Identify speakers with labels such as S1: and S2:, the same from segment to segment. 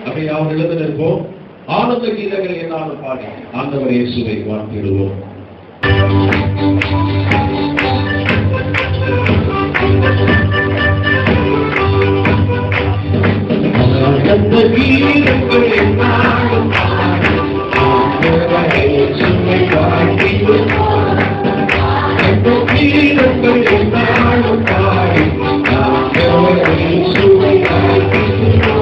S1: அப்படி அவங்க எழுந்திருப்போம். ஆனந்த கீதங்களை என்னாலும் பாடி ஆண்டவர் இயேசுவை வாழ்த்திடுவோம். ஆனந்த கீதங்கள் என்னாலும் பாடி ஆண்டவர் இயேசுவை வாழ்த்திடுவோம். ஆனந்த கீதங்கள் என்னாலும் பாடி ஆண்டவர் இயேசுவை வாழ்த்திடுவோம்.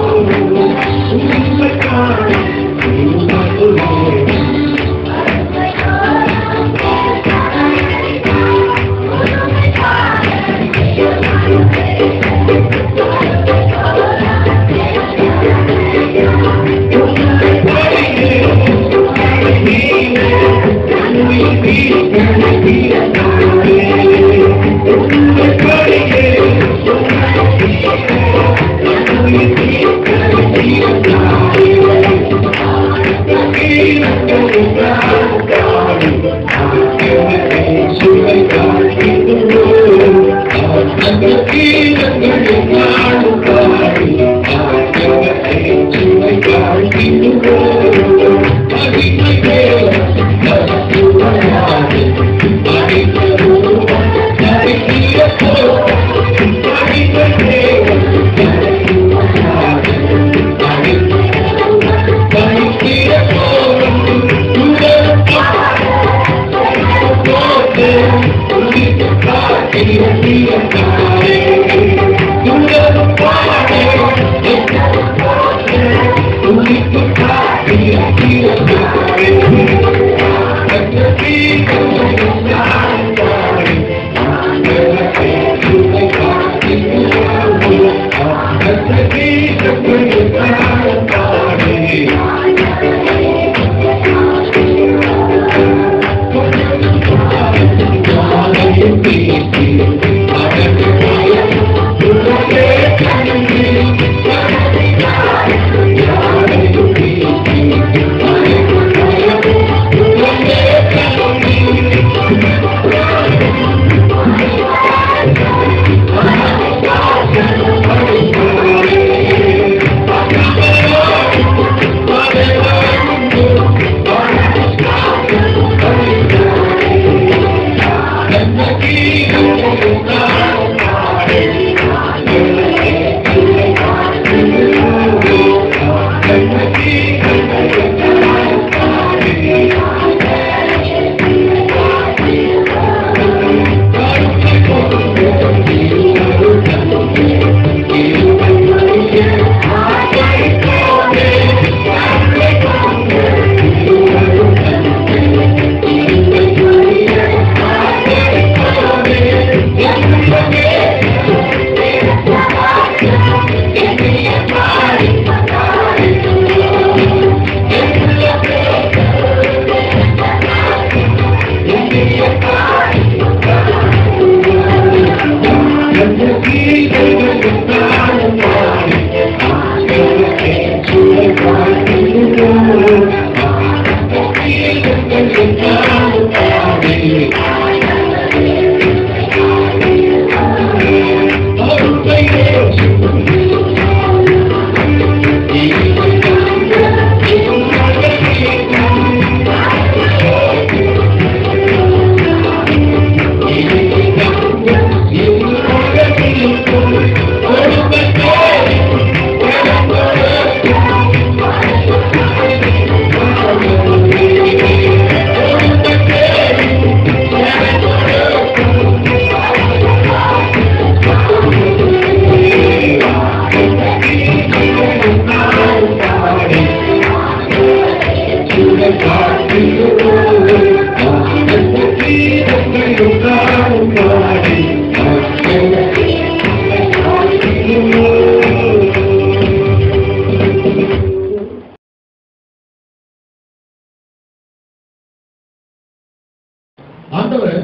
S1: ஆண்டவர்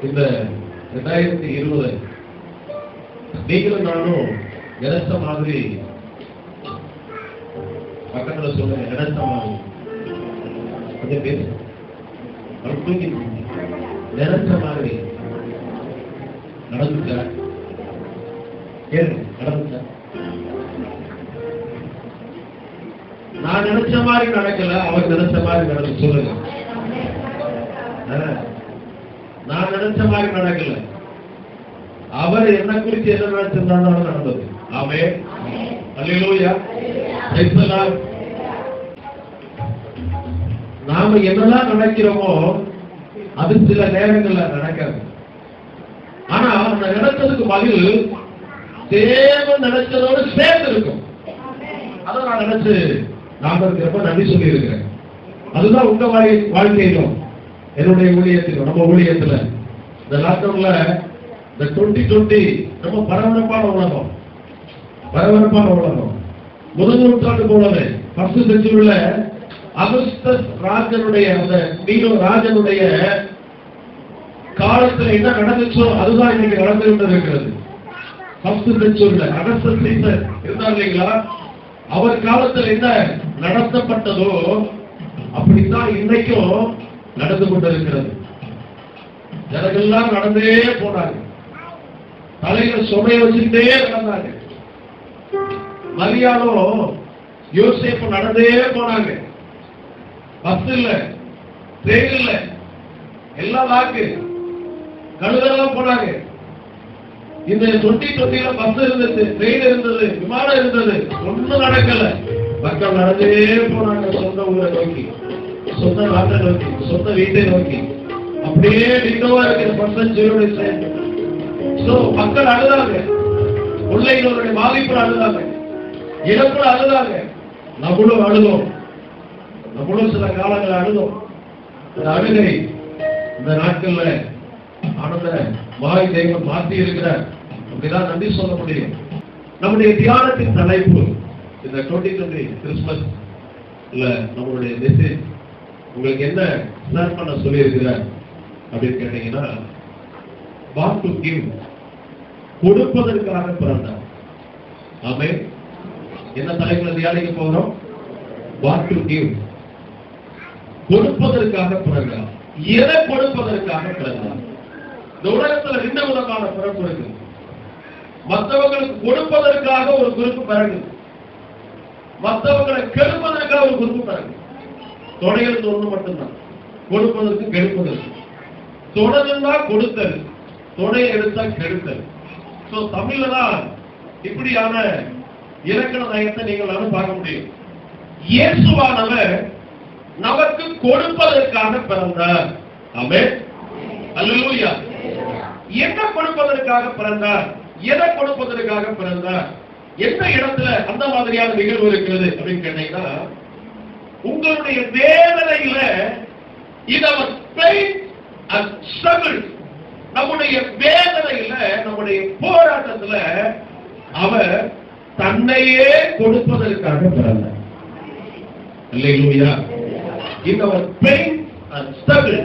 S1: இந்த 2020 நீங்களும் நானும் நினைச்ச மாதிரி பக்கத்துல சொல்லுங்க, நினைச்ச மாதிரி கொஞ்சம் பேசு, நினைச்ச மாதிரி நடந்துச்சா? கேளுங்க, நடந்துச்சா? நான் நினைச்ச மாதிரி நடக்கல, அவர் நினைச்ச மாதிரி நடந்து. சொல்லுங்க, நான் நினைச்ச மாதிரி நடக்கல, அவர் என்ன குறித்து என்ன நினைச்சிருந்தாலும் நடந்தது. ஆமென், அல்லேலூயா, பிரைஸ் தி லார்ட். நாம என்னெல்லாம் நினைக்கிறோமோ அது சில நேரங்கள்ல நடக்காது. ஆனா அந்த நினைச்சதுக்கு பதில் தேவன் நினைச்சதோடு சேர்ந்து இருக்கும். அதை நான் நினைச்சு நாம ரொம்ப நன்றி சொல்லி இருக்கிறேன். அதுதான் உங்க வாழ்க்கையிலும் என்னுடைய ஊழியத்திலும் நம்ம ஊழியத்துல இந்த லாக்டவுன்ல இந்த 2020 ரொம்ப பரபரப்பான உலகம், பரபரப்பான உலகம். முதல் நூற்றாண்டு போலவே ஃபர்ஸ்ட் செஞ்சுரியில அகஸ்டஸ் ராஜனுடைய அந்த நீரோ ராஜனுடைய காலத்துல என்ன நடந்துச்சோ அதுதான் இன்னைக்கு நடந்து கொண்டிருக்கிறது. ஃபர்ஸ்ட் செஞ்சுரியில அகஸ்டஸ் சீசர் இருந்தார் இல்லைங்களா, அவர் காலத்தில் என்ன நடத்தப்பட்டதோ அப்படித்தான் இன்னைக்கும் நடந்து கொண்டிருக்கிறது. ஜனங்கள்லாம் நடந்தே போனாங்க, தலையில சுமைய வச்சுட்டே நடந்தாங்க. மரியாளும் யோசேப்பு நடந்தே போனாங்க. பஸ் இல்ல, ட்ரெயின் இல்ல, எல்லாம் லாக்கு, கழுதெல்லாம் போனாங்க. இந்த 2020 பஸ் இருந்தது, ட்ரெயின் இருந்தது, விமானம் இருந்தது, ஒண்ணும் நடக்கல. மக்கள் நடந்தே போனாங்க சொந்த ஊரை நோக்கி, சொந்த நாட்டை நோக்கி, சொந்த வீட்டை நோக்கி. அப்படியே டிண்டோவா இருக்கிற பர்சன்ட் மக்கள் அழுதாங்க, பிள்ளைகளுடைய பாதிப்புல அழுதாங்க, இழப்புல அழுதாங்க. நம்மளும் அழுதோம், நம்மளும் சில காலங்கள் அழுதோம். இந்த அழுகை இந்த நாட்கள்ல ஆனந்த மாய் தெய்வம் மாற்றி இருக்கிறார். அப்படிதான் நன்றி சொல்ல முடியும். நம்முடைய தியானத்தின் தலைப்பு இந்த 2020 கிறிஸ்துமஸ் இல்ல நம்மளுடைய மெசேஜ் உங்களுக்கு என்ன ஷேர் பண்ண சொல்லி இருக்கிறார் அப்படின்னு கேட்டீங்கன்னா, வாட் டு கிவ், கொடுப்பதற்காக பிறந்தார். ஆமென். என்ன தலைப்புல தியானிக்க போகிறோம்? வாட் டு கிவ், கொடுப்பதற்காக பிறந்தார். எதை கொடுப்பதற்காக பிறந்தார்? இந்த உலகத்துல 2 விதமான பிறப்பு இருக்கு. மற்றவங்களுக்கு கொடுப்பதற்காக ஒரு குறிப்பு பிறகு, மற்றவங்களை கெடுப்பதற்காக ஒரு குறிப்பு பிறகு. தொடைகள் ஒன்று மட்டும்தான், கொடுப்பதற்கு கெடுப்பதற்கு. தொடர்ந்தா கொடுத்தல், தொடையை எடுத்தா கெடுத்தல். தமிழ்ல தான் இப்படியான இலக்கண நயத்தை நீங்கள் பார்க்க முடியும். இயேசுவானவர் நமக்கு கொடுப்பதற்காக பிறந்தார். ஆமென், அல்லேலூயா. என்ன கொடுப்பதற்காக பிறந்தார்? எதை கொடுப்பதற்காக பிறந்தார்? எந்த இடத்துல அந்த மாதிரியான நிகழ்வு இருக்கிறது அப்படின்னு கேட்டீங்கன்னா, உங்களுடைய வேதனையில நம்முடைய வேதனையில, நம்முடைய போராட்டத்துல அவர் தன்னையே கொடுப்பதற்காக பிறந்தார். அல்லேலூயா. இந்த பெயின் அண்ட் ஸ்ட்ரகிள்,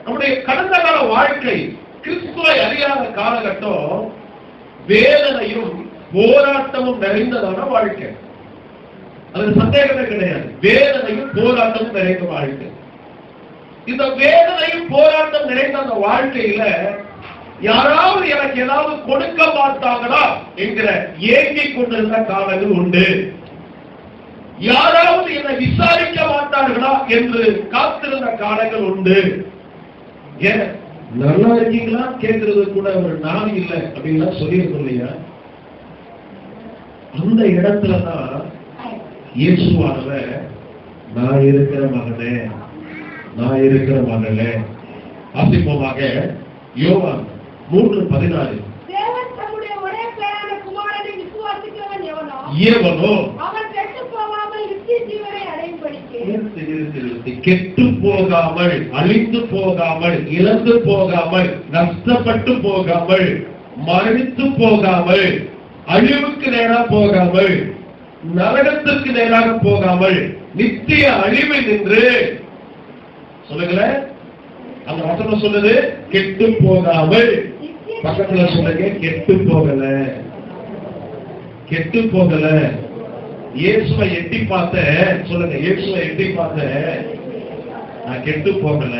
S1: நம்முடைய கடந்த கால வாழ்க்கை, கிறிஸ்துவை அறியாத காலகட்டம் வேதனையும் போராட்டமும் நிறைந்ததான வாழ்க்கை. அது சந்தேகமே கிடையாது. வேதனையும் போராட்டமும் நிறைந்த வாழ்க்கை. இந்த வேதனையும் போராட்டம் நிறைந்த அந்த வாழ்க்கையில யாராவது எனக்கு ஏதாவது கொடுக்க மாட்டாங்களா என்கிற ஏங்கிக் கொண்டிருந்த காலங்கள் உண்டு. யாராவது என்னை விசாரிக்க மாட்டார்களா என்று காத்திருந்த காலங்கள் உண்டு. ஏன் நல்லா இருக்கீங்களா கேட்கறது கூட ஒரு நாள் இல்லை அப்படின்னா சொல்லியிருக்கோம் இல்லையா? அந்த இடத்துலதான் இயேசுவானவர் நான் இருக்கிற மகனே, நான் இருக்கிற மகளே. ஆசிப்போமாக யோவான் 3:16. கெட்டு போகாமல், அழிந்து போகாமல், இழந்து போகாமல், நஷ்டப்பட்டு போகாமல், மரணித்து போகாமல், அழிவுக்கு நேராக போகாமல், நரகத்திற்கு நேராக போகாமல், நித்திய அழிவு நின்று சொல்லுங்களேன். அந்த வசனம் சொல்லுது கெட்டு போகாமல். பக்கத்துல சொல்லுங்க, கெட்டு போகல, கெட்டு போகல. இயேசுவை எட்டி பார்த்த சொல்லுங்க, இயேசுவை எட்டி பார்த்த நான் கெட்டு போகல.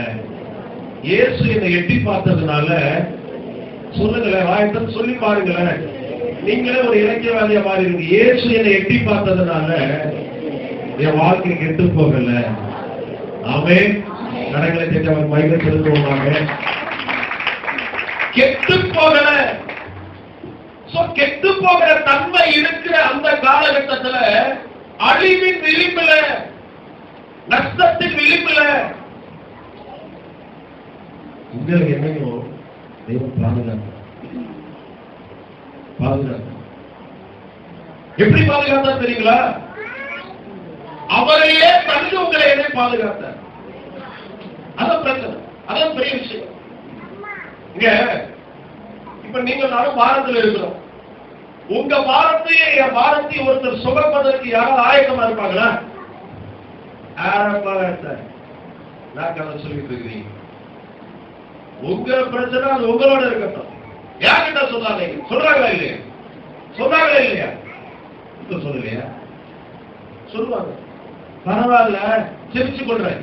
S1: இயேசு என்னை எட்டி பார்த்ததுனால சொல்லுங்களேன், வாயத்தை சொல்லி பாருங்களேன். நீங்களே ஒரு இலக்கியவாதியா மாறி இருக்கு. இயேசு என்னை எட்டி பார்த்ததுனால என் வாழ்க்கை கெட்டு போகல. ஆமென். கரங்களை தட்டி அவர் மகிமை செலுத்துவோமாக. கெட்டு போகல. கெட்டு போகிற தன்மை இருக்கிற அந்த காலகட்டத்தில் அழிவின் விளிம்புல, நஷ்டத்தின் விளிம்புல உங்களுக்கு என்னையோ தெய்வம் பாதுகாக்க. எப்படி பாதுகாத்தா தெரியுங்களா? அவரையே தந்து உங்களை என்னை பாதுகாத்தார். அதான் பிரச்சனை, அதான் பெரிய விஷயம். இங்க இப்ப நீங்க நானும் பாரத்தில் இருக்கிறோம். உங்க பாரத்தையே என் பாரத்தை ஒருத்தர் சுமப்பதற்கு யாராவது ஆயத்தமா இருப்பாங்களா? நான் கதை சொல்லிட்டு இருக்கிறீங்க. உங்க பிரச்சனை அது உங்களோட இருக்கட்டும். யார்கிட்ட சொல்லாதீங்க. சொல்றாங்களா இல்லையா? சொன்னாங்களா இல்லையா? சொல்லலையா? சொல்லுவாங்க. பரவாயில்ல, சிரிச்சு கொள்றேன்.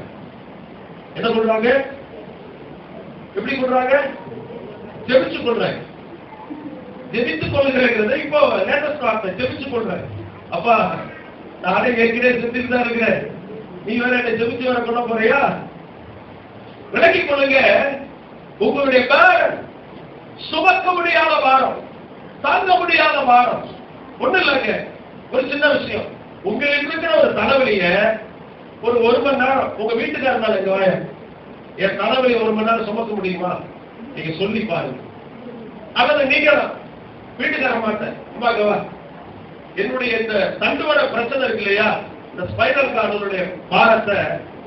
S1: என்ன சொல்றாங்க? எப்படி சொல்றாங்க? ஜெபிச்சு கொள்றேன். ஜெபித்துக் கொள்கிறேன். இப்போ லேட்டஸ்ட் வார்த்தை ஜெபிச்சு கொள்றேன். அப்பா நானே ஏற்கனவே செஞ்சுட்டு தான் இருக்கிறேன். நீ வேற என்ன ஜெபிச்சு வர கொள்ள போறியா? விலகிக் கொள்ளுங்க. உங்களுடைய பாரம் சுமக்க முடியாத பாரம், தாங்க முடியாத பாரம். ஒண்ணு இல்லைங்க, ஒரு சின்ன விஷயம். உங்களுக்கு இருக்கிற ஒரு தலைவலிய ஒரு மணி நேரம் உங்க வீட்டுக்காரனால எங்க வாய என் தலைவலி 1 மணி நேரம் சுமக்க முடியுமா? நீங்க சொல்லி பாருங்க. அதாவது நீங்க வீட்டுக்கார மாட்டேன், அம்மாக்கவா என்னுடைய இந்த தண்டுவட பிரச்சனை இருக்கு இல்லையா, இந்த ஸ்பைனல் கார்டுடைய பாரத்தை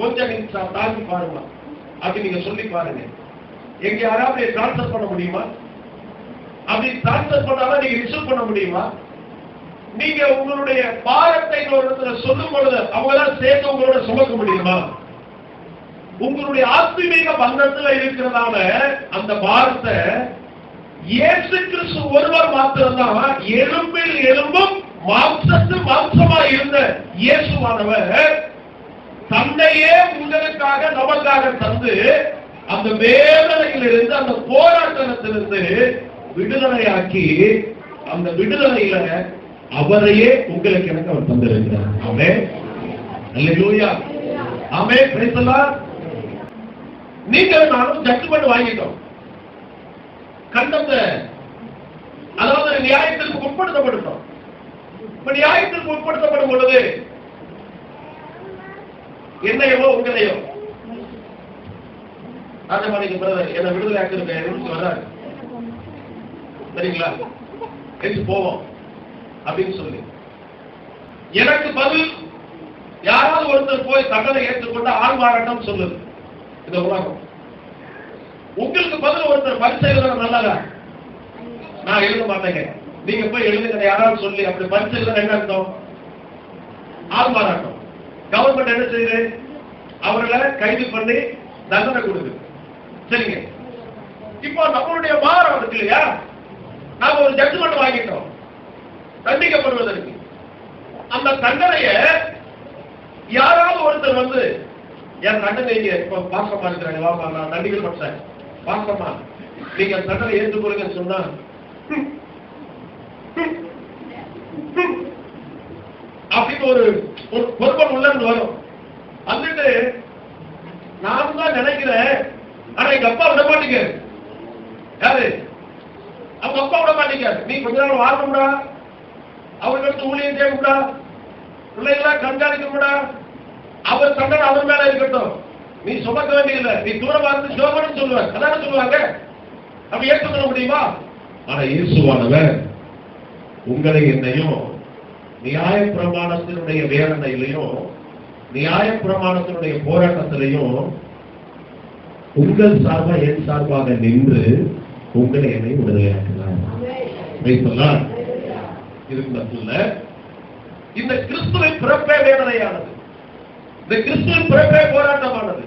S1: கொஞ்சம் நீங்க தாக்கி பாருங்க. அப்படி நீங்க சொல்லி பாருங்க. எங்க யாராவது டிரான்ஸ்பர் பண்ண முடியுமா? அப்படி டிரான்ஸ்பர் பண்ணாலும் நீங்க ரிசீவ் பண்ண முடியுமா? நீங்க உங்களுடைய பாரத்தை சொல்லும் பொழுது அவங்களாம் சேர்த்து உங்களோட சுமக்க முடியுமா? உங்களுடைய ஆத்மீக பந்தத்துல இருக்கிறதால அந்த பாரத்தை இயேசு கிறிஸ்து ஒருவர் மாத்திரம்தான் எலும்பில் எலும்பும் மாம்சத்தில் மாம்சமா இருந்த இயேசுவானவர் தன்னையே உங்களுக்காக நமக்காக தந்து அந்த வேதனையிலிருந்து, அந்த போராட்டத்திலிருந்து விடுதலையாக்கி, அந்த விடுதலையில அவரையே உங்களுக்கு எனக்கு அவர் தந்திருக்கிறார். Amen. Hallelujah. Amen. Praise the Lord. நீங்கள் நானும் ஜட்ஜ்மென்ட் வாங்கிட்டோம். கண்டத்தை, அதாவது நியாயத்திற்கு உட்படுத்தப்பட்டோம். இப்ப நியாயத்திற்கு உட்படுத்தப்படும் பொழுது என்னையோ உங்களையோ ராஜபாணிக்கு பிரதர் என்ன விடுதலை ஆக்கிருக்க வர்றாரு, சரிங்களா, எடுத்து போவோம் அப்படின்னு சொல்லி எனக்கு பதில் யாராவது ஒருத்தர் போய் தண்டனை ஏற்றுக்கொண்டு ஆள்மாறாட்டம் சொல்லுது இந்த உலகம். உங்களுக்கு பதில் ஒருத்தர் பரிசை எழுத நல்லதா? நான் எழுத மாட்டேங்க, நீங்க போய் எழுதுங்க யாராவது சொல்லி. அப்படி பரிசை எழுத என்ன அர்த்தம்? ஆள்மாறாட்டம். கவர்மெண்ட் என்ன செய்யுது? அவர்களை கைது பண்ணி தண்டனை கொடுக்குது. சரிங்க, இப்போ நம்மளுடைய பாரம் இருக்கு இல்லையா, நாம ஒரு ஜட்ஜ்மெண்ட் வாங்கிட்டோம் தண்டிக்கப்படுவதற்கு. அந்த தண்டனைய யாராவது ஒருத்தர் வந்து என் தண்டனை இப்ப பாசமா இருக்கிறாங்க, வாமா நான் தண்டிக்கப்பட்டேன் பாசமா, நீங்க தண்டனை ஏற்றுக்கொள்ளுங்கன்னு சொன்னா அப்படின்னு ஒரு பொறுப்பன் உள்ள வரும். வந்துட்டு நான் தான் நினைக்கிறேன், ஆனா எங்க அப்பா விட மாட்டீங்க. யாரு? அவங்க அப்பா விட மாட்டீங்க. நீ கொஞ்ச நாள் வாழணும்டா, அவர்களுக்கு ஊழியம் செய்யணும்டா, பிள்ளைகளா கண்காணிக்கணும்டா, அவர் தண்டனை அவர் மேல இருக்கட்டும், நீ சுமக்க வேண்டியதில்லை, நீ தூரமா இருந்து சிவமணி சொல்லுவார். அதான சொல்லுவாங்க. அப்படி ஏற்றுக்கொள்ள முடியுமா? ஆனா இயேசுவானவர் உங்களை என்னையும் நியாய பிரமாணத்தினுடைய வேதனையிலையும் நியாய பிரமாணத்தினுடைய போராட்டத்திலையும் உங்கள் சார்பாக என் சார்பாக நின்று உங்களை என்னை விடுதலையாக்குகிறார். இதுக்கு மத்தியில இந்த கிறிஸ்துவின் பிறப்பே வேதனையானது, இந்த கிறிஸ்துவின் பிறப்பே போராட்டமானது.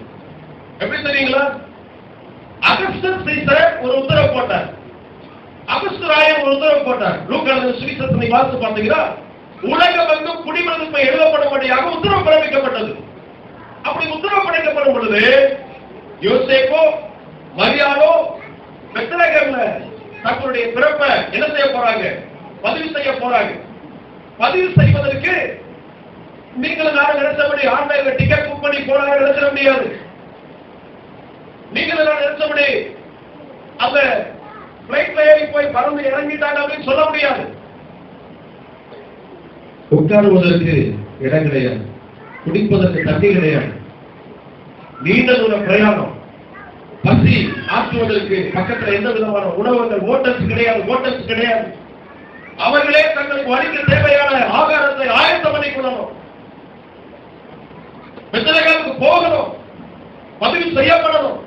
S1: எப்படி தெரியுங்களா? அகஸ்டஸ் சீசர் ஒரு உத்தரவு போட்டார், அகஸ்டராயர் ஒரு உத்தரவு போட்டார். லூக்கா சுவிசேஷத்தை வாசித்து பார்த்தீங்கன்னா உலகம் எங்கும் குடிமதிப்பை எழுதப்படும்படியாக உத்தரவு பிறப்பிக்கப்பட்டது. அப்படி உத்தரவு படைக்கப்படும் பொழுது யோசேப்போ மரியாளோ பெத்லகேம்ல தங்களுடைய பிறப்பை என்ன செய்ய போறாங்க? பதிவு செய்ய போறாங்க. பதிவு செய்வதற்கு நீங்களும் நான் நினைச்சபடி ஆன்லைன்ல டிக்கெட் புக் பண்ணி போனாங்க நினைச்சிட முடியாது. நீங்களும் நான் நினைச்சபடி அந்த பிளைட்ல ஏறி போய் பறந்து இறங்கிட்டாங்க அப்படின்னு சொல்ல முடியாது. உட்காருவதற்கு இடம் கிடையாது, குடிப்பதற்கு தண்ணி கிடையாது, நீண்ட தூர பிரயாணம், பசி ஆற்றுவதற்கு பக்கத்தில் எந்த விதமான உணவுகள் ஹோட்டல்ஸ் கிடையாது. அவர்களே தங்களுக்கு வழிக்கு தேவையான ஆகாரத்தை ஆயத்தம் பண்ணி கொள்ளணும். பெத்லகேமுக்கு போகணும், பதிவு செய்யப்படணும்.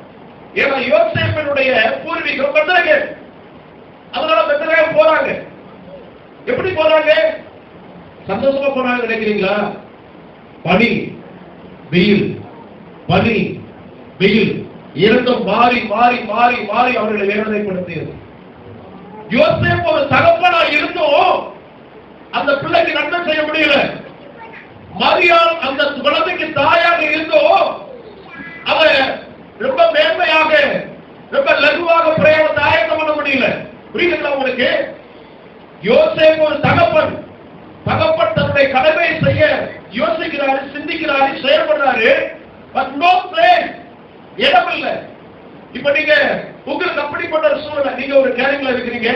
S1: ஏன்னா யோசேப்பினுடைய பூர்வீகம் பெத்லகேம். அதனால பெத்லகேம் போறாங்க. எப்படி போறாங்க? சந்தோஷமா போனாங்க நினைக்கிறீங்களா? பனி வெயில், பனி வெயில் இரண்டும் மாறி மாறி மாறி மாறி அவர்களை வேதனைப்படுத்தியது. யோசேப்பு ஒரு தகப்பனா இருந்தும் அந்த பிள்ளைக்கு நன்மை செய்ய முடியல. மரியாள் அந்த குழந்தைக்கு தாயாக இருந்தும் அதை ரொம்ப மேன்மையாக ரொம்ப லகுவாக பிரயாணத்தை ஆயத்தம் பண்ண முடியல. புரியுதுங்களா உங்களுக்கு? யோசேப்பு ஒரு தகப்பன் தன்னுடைய கடமையை செய்ய யோசிக்கிறாரு, சிந்திக்கிறாரு, செயல்படுறாரு. பட் நோ பிளேஸ், இடம் இல்ல. இப்ப நீங்க உங்களுக்கு அப்படிப்பட்ட சூழ்நிலை, நீங்க ஒரு கேரிங்ல இருக்கிறீங்க,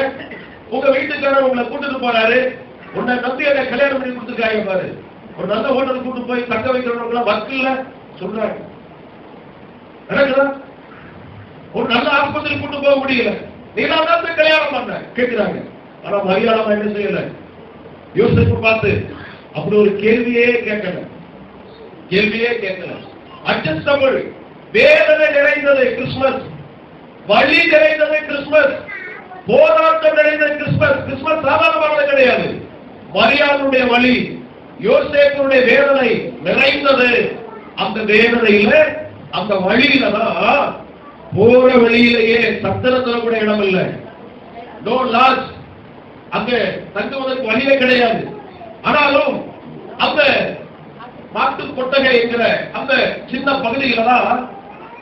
S1: உங்க வீட்டுக்காரர் உங்களை கூட்டிட்டு போறாரு, உன்னை நம்பி அதை கல்யாணம் பண்ணி கொடுத்துருக்காங்க பாரு, ஒரு நல்ல ஹோட்டல் கூட்டு போய் தக்க வைக்கிறவங்க வக்கீல்ல சொல்றாங்க, ஒரு நல்ல ஆஸ்பத்திரி கூட்டு போக முடியல, நீங்க தான் கல்யாணம் பண்ண கேட்கிறாங்க. ஆனா மரியாதை என்ன செய்யல? யோசிப்பு பார்த்து அப்படி ஒரு கேள்வியே கேட்கல. அட்ஜஸ்டபிள், வேதனை நிறைந்தது கிறிஸ்துமஸ், வழி நிறைந்தது கிறிஸ்துமஸ், போராட்டம் நிறைந்தது கிறிஸ்துமஸ். கிறிஸ்துமஸ் சாதாரணமானது கிடையாது. மரியாதையுடைய வழி, யோசேப்புடைய வேதனை நிறைந்தது. அந்த வேதனையில, அந்த வழியில தான் போற வழியிலேயே சத்திரத்துல கூட இடம் இல்லை, நோ லாட்ஜ், அங்க தங்குவதற்கு வழியே கிடையாது. ஆனாலும் அந்த மாட்டு கொட்டகை என்கிற அந்த சின்ன பகுதியில தான்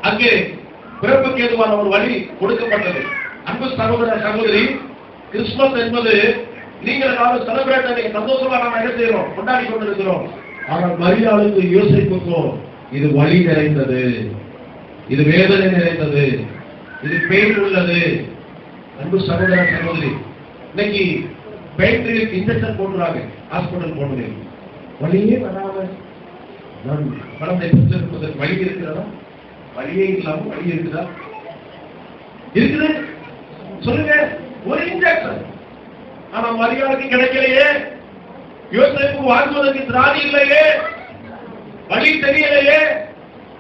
S1: அங்கே பிறப்புக்கு ஏதுவான ஒரு வழி கொடுக்கப்பட்டது. அன்பு சகோதர சகோதரி, கிறிஸ்துமஸ் என்பது நீங்கள் நானும் செலிபிரேட் பண்ணி சந்தோஷமா நாம என்ன செய்யறோம், கொண்டாடி கொண்டிருக்கிறோம். ஆனால் மரியாளுக்கு யோசிப்புக்கும் இது வழி நிறைந்தது, இது வேதனை நிறைந்தது, இது பெயின் உள்ளது. அன்பு சகோதர சகோதரி, இன்னைக்கு பெயின்களுக்கு இன்ஜெக்ஷன் போட்டுறாங்க ஹாஸ்பிட்டல் போனது, வழியே வராம குழந்தை பெற்றிருப்பதற்கு வழி இருக்கிறதா? வழியே இல்லாம வழி இருக்குதா? இருக்குது சொல்லுங்க. ஒரு இன்ஜெக்ஷன், ஆனா மரியாதைக்கு கிடைக்கலையே, யோசேப்பு வாங்குவதற்கு திராணி இல்லையே, வழி தெரியலையே.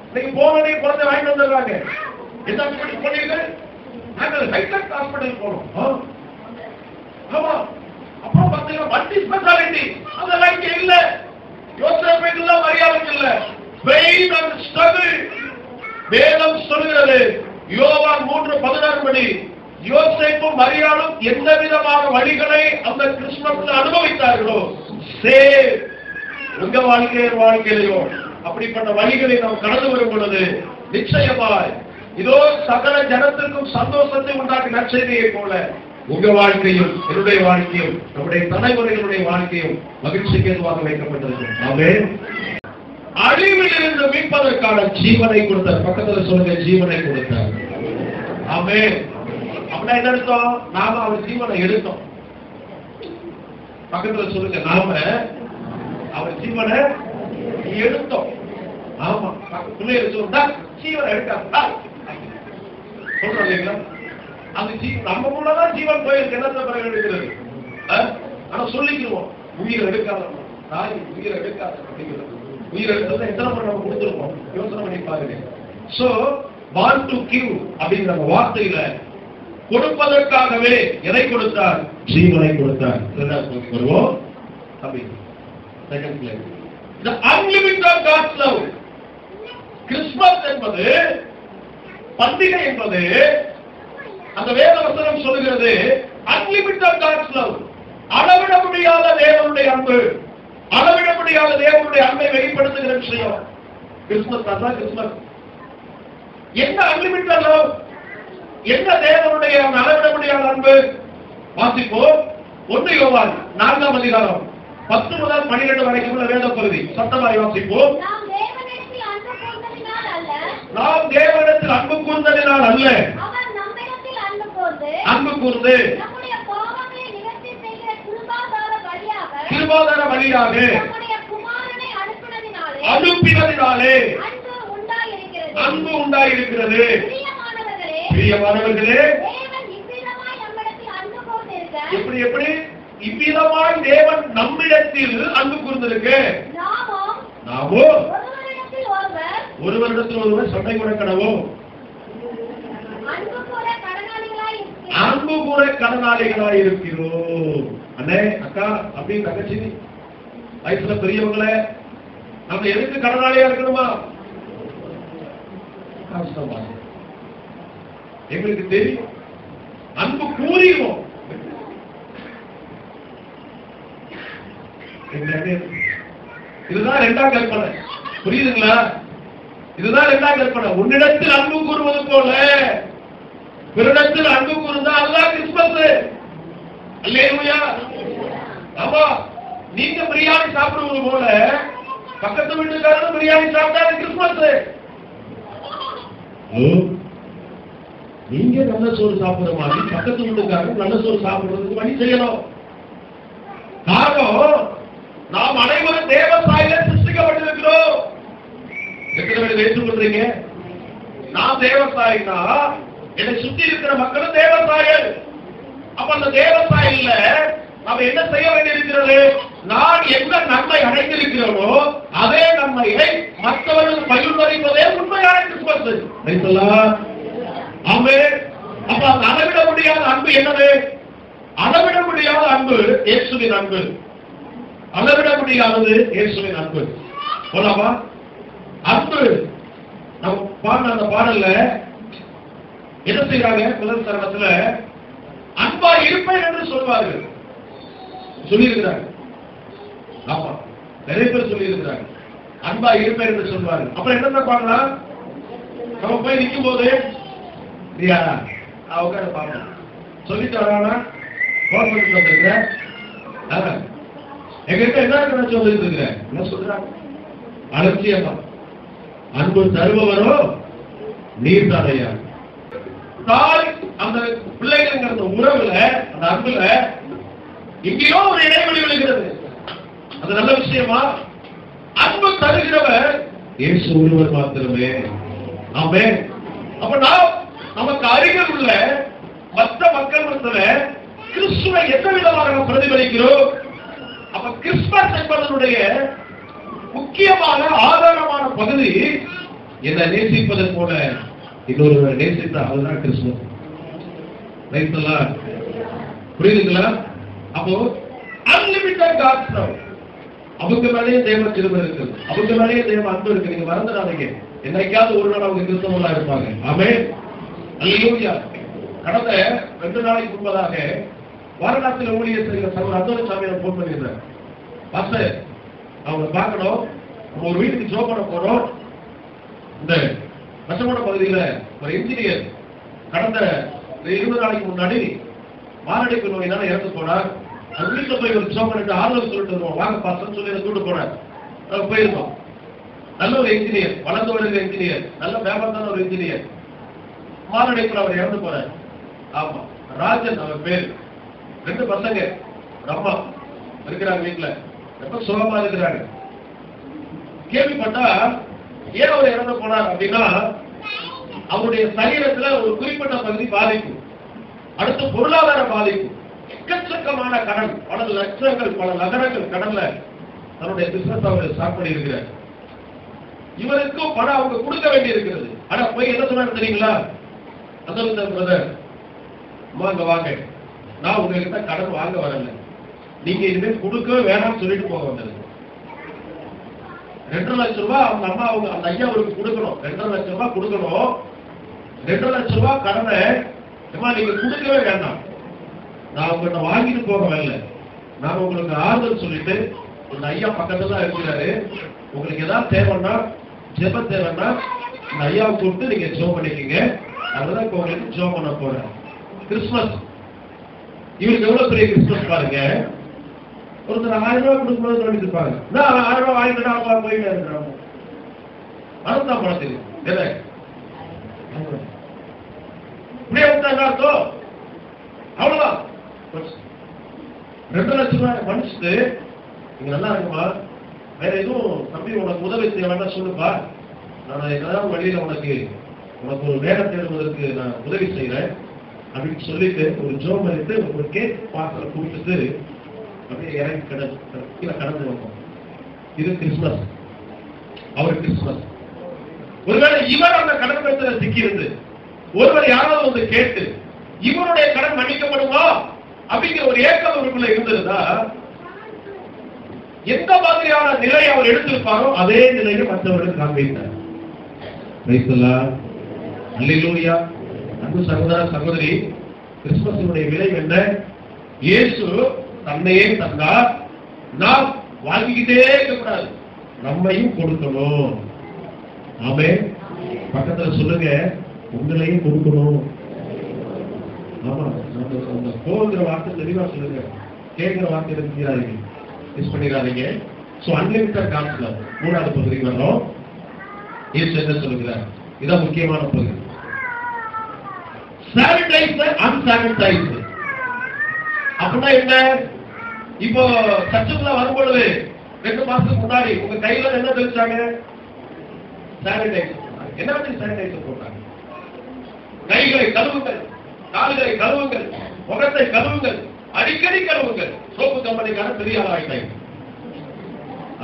S1: இன்னைக்கு போனதே குழந்தை வாங்கிட்டு வந்துடுறாங்க. என்ன பண்ணீங்க? நாங்கள் ஹைடெக் ஹாஸ்பிட்டல் போனோம். ஆமா, அப்புறம் பாத்தீங்கன்னா மல்டி ஸ்பெஷாலிட்டி, அதெல்லாம் இங்க இல்ல. யோசேப்புக்கு இல்ல, மரியாதைக்கு இல்ல. Pain and struggle. வேதம் சொல்கிறது யோவான் 3:16 படி, யோசேப்பும் மரியாளும் எந்த விதமான வழிகளை அந்த கிறிஸ்துமஸ்ல அனுபவித்தார்களோ, சேவ் உங்க வாழ்க்கையிலையோ அப்படிப்பட்ட வழிகளை நாம் கடந்து வரும் பொழுது நிச்சயமாய் இதோ சகல ஜனத்திற்கும் சந்தோஷத்தை உண்டாக்கும் நற்செய்தியை போல உங்க வாழ்க்கையும் என்னுடைய வாழ்க்கையும் நம்முடைய தலைமுறைகளுடைய வாழ்க்கையும் மகிழ்ச்சிக்கு ஏதுவாக வைக்கப்பட்டிருக்கும். ஆமென். அழிவில் இருந்து மீட்பதற்கான ஜீவனை கொடுத்தார். பக்கத்தில் சொல்லுங்க, ஜீவனை கொடுத்தார். ஆமென். அப்படின்னா என்ன அர்த்தம்? நாம அவர் ஜீவனை எடுத்தோம். பக்கத்தில் சொல்லுங்க, நாம அவர் ஜீவனை எடுத்தோம். ஆமா, பிள்ளைகள் சொல்லுங்க, ஜீவனை எடுத்தா சொல்றோம் இல்லைங்களா? அந்த நம்ம மூலதான் ஜீவன் போயிருக்கு, என்ன பிறகு எடுக்கிறது. ஆனா சொல்லிக்குவோம், உயிர் எடுக்காத தாய், உயிர் எடுக்காத அப்படிங்கிறது. உயிர் எடுத்தது எத்தனை முறை நம்ம கொடுத்துருக்கோம், யோசனை பண்ணி பாருங்க. சோ want to give அப்படிங்கிற வார்த்தையில கொடுப்பதற்காகவே எதை கொடுத்தார்? ஜீவனை கொடுத்தார். வருவோம் அப்படி second place. The unlimited God's love. Christmas என்பது, பண்டிகை என்பது, அந்த வேத வசனம் சொல்லுகிறது அன்லிமிட்டட் God's love. அளவிட முடியாத தேவனுடைய அன்பு, அளவிட முடியாத தேவனுடைய அன்பை வெளிப்படுத்துகிற விஷயம் கிறிஸ்துமஸ். அதான் கிறிஸ்துமஸ். என்ன அன்லிமிட்டட் லவ்? என்ன தேவனுடைய அளவிட முடியாத அன்பு? வாசிப்போம். 1 யோவான் 4-ம் அதிகாரம் 10 முதல் 12 வரைக்கும் உள்ள வேத பகுதி சத்தமாய் வாசிப்போம்.
S2: நாம் தேவனிடத்தில் அன்பு கூர்ந்ததினால் அல்ல,
S1: நாம் தேவனிடத்தில் அன்பு கூர்ந்ததினால் அல்ல,
S2: அவர் நம்மிடத்தில் அன்பு கூர்ந்து நம்முடைய பாவங்களை நிவர்த்தி செய்கிற கிருபாதார வழியாக நம்முடைய குமாரனை அனுப்பினதினாலே அன்பு உண்டாயிருக்கிறது. பிரியமானவர்களே, தேவன் இவ்விதமாய் நம்மிடத்தில் அன்பு கூர்ந்திருக்க, எப்படி இவ்விதமாய் தேவன் நம்மிடத்தில் அன்பு கூர்ந்திருக்க, நாமோ ஒருவரிடத்தில் ஒருவர் சண்டை கூட கடவோம், அன்பு கூட கடனாளிகளாய் இருக்கிறோம். அண்ணே, அக்கா, அப்படி தங்கச்சி, வயசுல பெரியவங்கள நம்ம எதுக்கு கடனாளியா இருக்கணுமா? எங்களுக்கு தெரியும், அன்பு கூறிடுவோம். இதுதான் 2ஆம் கற்பனை. புரியுதுங்களா? இதுதான் 2ஆம் கற்பனை. உன்னிடத்தில் அன்பு கூறுவது போல பிறரிடத்தில் அன்பு கூர்ந்தா அதுதான் கிறிஸ்துமஸ். அல்லேலூயா. ஆமா, நீங்க பிரியாணி சாப்பிடுவது போல பக்கத்து வீட்டுக்காரரும் பிரியாணி சாப்பிட்டா கிறிஸ்துமஸ். நீங்க நல்ல சோறு சாப்பிடுற மாதிரி பக்கத்து வீட்டுக்காரரும் நல்ல சோறு சாப்பிடுறதுக்கு வழி செய்யணும். காரணம், நாம் அனைவரும் தேவ சாயல சிருஷ்டிக்கப்பட்டிருக்கிறோம். எத்தனை பேர் ஏற்றுக்கொள்றீங்க? நான் தேவசாயினா என்னை சுத்தி இருக்கிற மக்களும் தேவசாயல். அப்ப அந்த தேவசாயில நாம என்ன செய்ய வேண்டியிருக்கிறது? நான் என்ன நன்மை அடைந்திருக்கிறோனோ அதே நன்மையை மற்றவர்கள் பகிர்ந்தளிப்பதே உண்மையான கிறிஸ்துமஸ். ஆமென். அப்ப அந்த அளவிட முடியாத அன்பு என்னது? அளவிட முடியாத அன்பு இயேசுவின் அன்பு. அளவிட முடியாதது இயேசுவின் அன்பு. போலாமா? அன்பு நம்ம பாடின அந்த பாடல்ல என்ன செய்யறாங்க? முதல் சரணத்துல அன்பா இருப்பேன் என்று சொல்வார்கள், சொல்லியிருக்கிறாங்க. ஆமா, நிறைய பேர் சொல்லியிருக்கிறாங்க அன்பா இருப்பேன் என்று சொல்வார்கள். அப்புறம் என்ன பார்க்கலாம்? நம்ம போய் நிற்கும் போது உட்கார பார்க்கலாம் சொல்லிட்டு வரானா போன் பண்ணி சொல்லிருக்கிறேன், எங்கிட்ட என்ன இருக்கிற சொல்லிட்டு இருக்கிறேன் என்ன சொல்றாங்க? அலட்சியமா. அன்பு தருபவரோ நீர் தாரையா. தாய் அந்த பிள்ளைங்கிற உறவுல, அந்த அன்புல எங்கேயோ ஒரு இடைவெளி விழுகிறது. அது நல்ல விஷயமா? அன்பு தருகிறவர் இயேசு ஒருவர் மாத்திரமே. ஆமென். அப்ப நாம் நமக்கு அருகில் உள்ள மற்ற மக்கள் மத்தியில கிறிஸ்துவை எந்த விதமாக பிரதிபலிக்கிறோம்? அப்ப கிறிஸ்துமஸ் என்பதனுடைய முக்கியமான ஆதாரமான பகுதி என்னை நேசிப்பதன் போல இன்னொரு நேசித்தா அதுதான் கிறிஸ்துமஸ். புரியுதுங்களா? அப்போ அன்லிமிட்டட் காட்ஸ் லவ். அவங்க மேலேயே தேவ கிருபை இருக்குது, அவங்க மேலேயே தேவ அன்பு இருக்கு. நீங்க மறந்துடாதீங்க, என்னைக்காவது ஒரு நாள் அவங்க கிறிஸ்தவங்களா இருப்பாங்க. ஆமென். அல்லேலூயா. கடந்த 2 நாளைக்கு முன்பதாக வாரணாசியில் ஊழியர் செய்கிற சகோதரர் அந்தோணி சாமியை போன் பண்ணியிருந்தேன். பாஸ்டர், அவங்க பார்க்கணும், நம்ம ஒரு வீட்டுக்கு ஜோப் பண்ண போறோம். இந்த வசமோட பகுதியில் ஒரு இன்ஜினியர் கடந்த 20 நாளைக்கு முன்னாடி மாரடைப்பு நோயினால இறந்து போனார். அந்த வீட்டில் போய் ஒரு ஜோப் பண்ணிட்டு ஆறுதல் சொல்லிட்டு வருவோம், வாங்க பாஸ்டர் சொல்லி கூட்டு போனார். போயிருந்தோம். நல்ல ஒரு இன்ஜினியர், வளர்ந்து வருகிற இன்ஜினியர், நல்ல ஃபேமஸான ஒரு இன்ஜினியர். மாரடைப்புல அவர் இறந்து போறார். ஆமா, ராஜன் அவர் பேர். 2 பசங்க, அம்மா இருக்கிறாங்க வீட்டுல, ரொம்ப சுகமா இருக்கிறாங்க. கேள்விப்பட்டா ஏன் அவர் இறந்து போனார் அப்படின்னா, அவருடைய சரீரத்துல ஒரு குறிப்பிட்ட பகுதி பாதிக்கும், அடுத்து பொருளாதார பாதிக்கும், எக்கச்சக்கமான கடன், பல லட்சங்கள் பல நகரங்கள் கடன்ல தன்னுடைய பிசினஸ் அவர் ஸ்டார்ட் பண்ணி இருக்கிறார். இவருக்கும் பணம் அவங்க கொடுக்க வேண்டி இருக்கிறது. ஆனா போய் என்ன சொன்னாங்க தெரியுங்களா? அதான் பிரதர், அம்மா இங்க வாங்க, நான் உங்ககிட்ட கடன் வாங்க வரல, நீங்க இனிமேல் கொடுக்கவே வேணாம்னு சொல்லிட்டு போக வந்தது. 2 லட்சம் ரூபாய் அவங்க அம்மா அவங்க அந்த ஐயா அவருக்கு கொடுக்கணும். 2 லட்சம் ரூபாய் கொடுக்கணும். 2 லட்சம் ரூபாய் கடனை அம்மா நீங்க கொடுக்கவே வேண்டாம், நான் உங்ககிட்ட வாங்கிட்டு போக வரல, நான் உங்களுக்கு ஆறுதல் சொல்லிட்டு இந்த ஐயா பக்கத்துல தான் இருக்கிறாரு, உங்களுக்கு ஏதாவது தேவைன்னா ஜெப தேவைன்னா இந்த ஐயாவை கூப்பிட்டு நீங்க ஜெபம் பண்ணிக்கீங்க, அதுதான் இப்ப உங்களுக்கு ஜெபம் பண்ண போறேன். கிறிஸ்துமஸ் இவருக்கு எவ்வளவு பெரிய கிறிஸ்துமஸ் பாருங்க.
S1: ஒருத்தர் 1000 ரூபாய் கொடுக்கும்போது நோண்டிட்டு இருப்பாங்க. நான் 1000 ரூபாய் வாங்கிட்டு அவங்க போயிட்டே இருக்கிறாங்க. அதுதான் பணத்துக்கு எதை இப்படியே விட்டாங்க அர்த்தம். அவ்வளவுதான். 2 லட்சம் ரூபாய் மனுஷத்து நீங்க நல்லா இருக்குமா, வேற எதுவும் தம்பி உனக்கு உதவி செய்ய வேண்டாம் சொல்லுப்பா, நான் ஏதாவது வழியில உனக்கு ஒரு வேலை தேடுவதற்கு நான் உதவி செய்யறேன் அப்படின்னு சொல்லிட்டு ஒரு ஜோம் எடுத்து ஒரு கேக் பாத்திரம் கொடுத்துட்டு அப்படியே இறங்கி கீழே கடந்து வைப்போம். இது கிறிஸ்துமஸ். அவர் கிறிஸ்துமஸ். ஒருவேளை இவர் அந்த கடன் பிரச்சனை சிக்கியிருந்து ஒருவர் யாராவது வந்து கேட்டு இவருடைய கடன் மன்னிக்கப்படுமா அப்படிங்கிற ஒரு ஏக்கம் அவருக்குள்ள இருந்ததுன்னா எந்த மாதிரியான நிலையை அவர் எடுத்திருப்பாரோ அதே நிலையை மற்றவர்கள் காண்பித்தார். அல்லேலூயா. அன்பு சகோதர சகோதரி, கிறிஸ்துமஸினுடைய விளைவு என்ன? இயேசு தன்னையே தந்தார். நாம் வாங்கிக்கிட்டே இருக்கக்கூடாது, நம்மையும் கொடுக்கணும். ஆமென். பக்கத்துல சொல்லுங்க, உங்களையும் கொடுக்கணும். ஆமா, நம்ம போகிற வார்த்தை தெளிவா சொல்லுங்க, கேட்கிற வார்த்தை இருக்கிறார்கள், மிஸ் பண்ணிடாதீங்க. சோ அன்லிமிட்டட் கான்செப்ட் 3வது பகுதிக்கு வரோம். இயேசு என்ன சொல்லுகிறார்? இதான் முக்கியமான பகுதி. சானிடைசர் அன்சானிடைசர் அப்படின்னா என்ன? இப்போ சர்ச்சுக்குள்ள வரும்பொழுது 2 மாசத்துக்கு முன்னாடி உங்க கையில என்ன தெளிச்சாங்க? சானிடைசர். என்ன வந்து சானிடைசர் போட்டாங்க? கைகளை கழுவுங்கள், கால்களை கழுவுங்கள், முகத்தை கழுவுங்கள், அடிக்கடி கழுவுங்கள். சோப்பு கம்பெனிக்கான பெரிய ஆள் ஆயிட்டாங்க.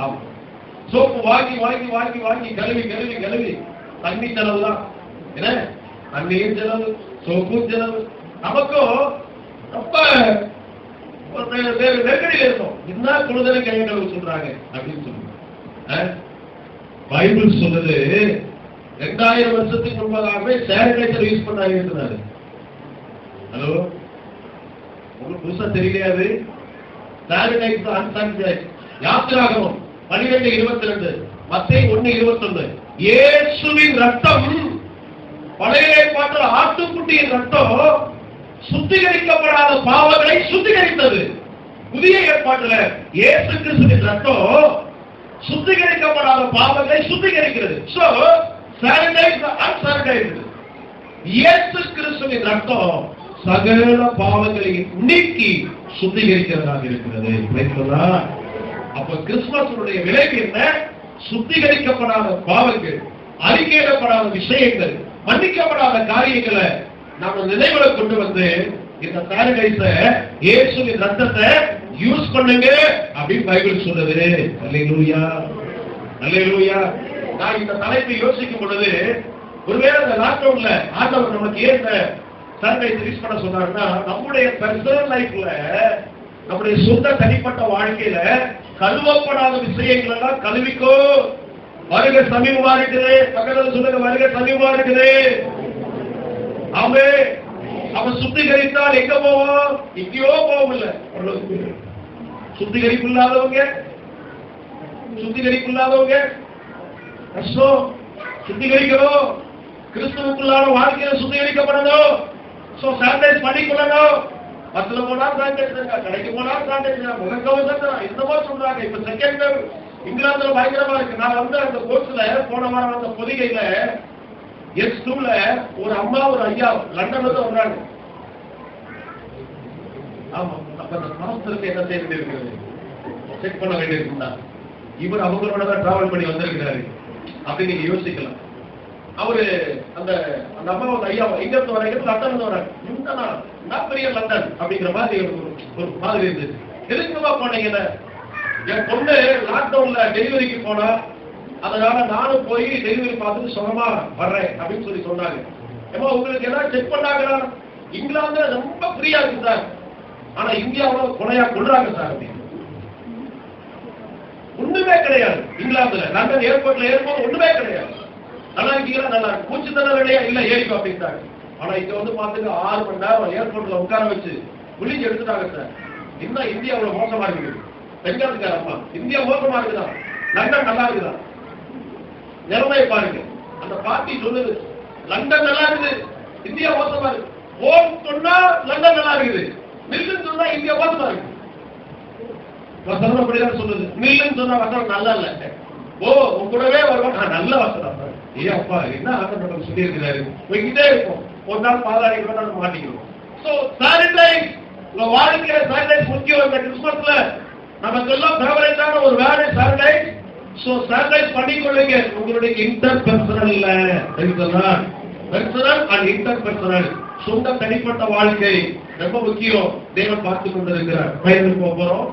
S1: ஆமா, சோப்பு வாங்கி வாங்கி வாங்கி வாங்கி கழுவி கழுவி கழுவி தண்ணி செலவு தான். என்ன தண்ணியும் செலவு, சோப்பும் செலவு. நமக்கும் ரொம்ப நெருக்கடியில் இருக்கும். என்ன குழுதலை கையை கழுவு சொல்றாங்க அப்படின்னு சொல்லுங்க. பைபிள் சொல்லுது 2000 வருஷத்துக்கு முன்பதாகவே சானிடைசர் யூஸ் பண்ணாங்க. ஹலோ, உங்களுக்கு புதுசா தெரியலையாது? சானிடைசர் அன்சானிடைசர். யாத்திராகமம் 12:22, மத்தேயு 1:21. இயேசுவின் ரத்தம், பழைய ஏற்பாட்டில் ஆட்டுக்குட்டியின் ரத்தம் சுத்திகரிக்கப்படாத பாவங்களை சுத்திகரித்தது. புதிய ஏற்பாட்டில் இயேசு கிறிஸ்துவின் ரத்தம் சுத்திகரிக்கப்படாத பாவங்களை சுத்திகரிக்கிறது. So sanitiser அன்சானிடைசர். இயேசு கிறிஸ்துவின் ரத்தம் சகல பாவங்களை நீக்கி சுத்திகரிக்கிறதாக இருக்கிறது. அப்ப கிறிஸ்துமஸுடைய விளைவு என்ன? சுத்திகரிக்கப்படாத பாவங்கள், அறிக்கையிடப்படாத விஷயங்கள், மன்னிக்கப்படாத காரியங்களை நாம நினைவுல கொண்டு வந்து இந்த சானிடைசர் இயேசுவின் ரத்தத்தை யூஸ் பண்ணுங்க அப்படின்னு பைபிள் சொல்லுது. அல்லேலூயா, அல்லேலூயா. நான் இந்த தலைப்பை யோசிக்கும் பொழுது, ஒருவேளை இந்த லாக்டவுன்ல ஆண்டவர் நமக்கு ஏன் சானிடைசர் யூஸ் பண்ண சொன்னாருன்னா, நம்முடைய பர்சனல் லைஃப்ல, நம்முடைய சொந்த தனிப்பட்ட வாழ்க்கையில கழுவப்படாத விஷயங்கள் எல்லாம் கழுவிக்கோ. வருகை சமீபமா இருக்குது. பக்கத்துல சொல்லுங்க, வருகை சமீபமா இருக்குது. ஆமென். அவன் சுத்திகரித்தால் எங்க போவோம்? எங்கேயோ போவோம். இல்ல, சுத்திகரிப்பு இல்லாதவங்க கஷ்டம். சுத்திகரிக்கணும். கிறிஸ்துவுக்குள்ளான வாழ்க்கையில சுத்திகரிக்கப்படணும். So sanitise பண்ணிக்கொள்ளணும். பஸ்ல போனா சானிடைசர், கடைக்கு போனா சானிடைசர், முகக்கவசம் என்னமோ சொல்றாங்க. இப்ப செகண்ட் வேவ் இங்கிலாந்துல பயங்கரமா இருக்கு. நான் வந்து அந்த கோர்ஸ்ல போன வாரம் அந்த பொதிகையில S2ல ஒரு அம்மா ஒரு ஐயா லண்டன்ல இருந்து வர்றாங்க. ஆமா, அப்ப அந்த மாஸ்டருக்கு என்ன செய்ய வேண்டியிருக்கிறது? செக் பண்ண வேண்டியிருக்குதா? இவர் அவங்களோட தான் டிராவல் பண்ணி வந்திருக்கிறாரு அப்படின்னு நீங்க யோசிக்கலாம். அவரு அந்த அம்மா ஒரு ஐயா எங்க இருந்து வராங்க? லண்டன்ல வராங்க. நான் பெரிய லண்டன் அப்படிங்கிற மாதிரி ஒரு மாதிரி இருந்துச்சு. எதுக்குமா போனீங்க? என் பொண்ணு லாக்டவுன்ல டெலிவரிக்கு போனா, அதனால நானும் போய் டெலிவரி பார்த்துட்டு சுகமா வர்றேன் அப்படின்னு சொல்லி சொன்னாங்க. ஏமா உங்களுக்கு எல்லாம் செக் பண்ணாங்களா? இங்கிலாந்துல ரொம்ப ஃப்ரீயா இருக்கு சார், ஆனா இந்தியாவில் கொலையா கொள்றாங்க சார் அப்படின்னு. ஒண்ணுமே கிடையாது இங்கிலாந்துல. லண்டன் ஏர்போர்ட்ல ஏறும்போது ஒண்ணுமே கிடையாது. நல்லா இருக்கீங்களா? நல்லா இருக்கு. மூச்சு தண்ண வேலையா? இல்ல, ஏறிக்கும் அப்படின்ட்டாங்க. ஆனா இங்க வந்து பாத்துக்க 6 மணி நேரம் ஏர்போர்ட்ல உட்கார வச்சு குளிச்சு எடுத்துட்டாங்க சார். இன்னும் இந்தியா அவ்வளவு மோசமா இருக்குது. பெண்களுக்கார அம்மா, இந்தியா மோசமா இருக்குதா? லண்டன் நல்லா இருக்குதா? நிலைமையை பாருங்க. அந்த பார்ட்டி சொல்லுது லண்டன் நல்லா இருக்குது, இந்தியா மோசமா இருக்கு. ஓம் சொன்னா லண்டன் நல்லா இருக்குது, நில்லுன்னு சொன்னா இந்தியா மோசமா இருக்கு.
S2: வசனம் அப்படிதான் சொல்லுது. நில்லுன்னு சொன்னா வசனம் நல்லா இல்ல. ஓ உங்க கூடவே வருவான், நல்ல வசனம். ஏ அப்பா என்ன ஆண்டவர் நமக்கு சொல்லி இருக்கிறாரு, போய்கிட்டே இருக்கும். ஒரு நாள் பாதாடி கூட நம்ம மாட்டிக்கிறோம். சோ சானிடைஸ், உங்க வாழ்க்கையில சானிடைஸ் முக்கியம். இந்த கிறிஸ்மஸ்ல நமக்கு எல்லாம் ஃபேவரட்டான ஒரு வேர்டு சானிடைஸ். சோ சானிடைஸ் பண்ணிக்கொள்ளுங்க. உங்களுடைய இன்டர்பர்சனல் இல்ல, பர்சனல் அண்ட் இன்டர்பர்சனல், சொந்த தனிப்பட்ட வாழ்க்கை ரொம்ப முக்கியம். தேவன் பார்த்து கொண்டிருக்கிறார். பயனுக்கு போறோம்.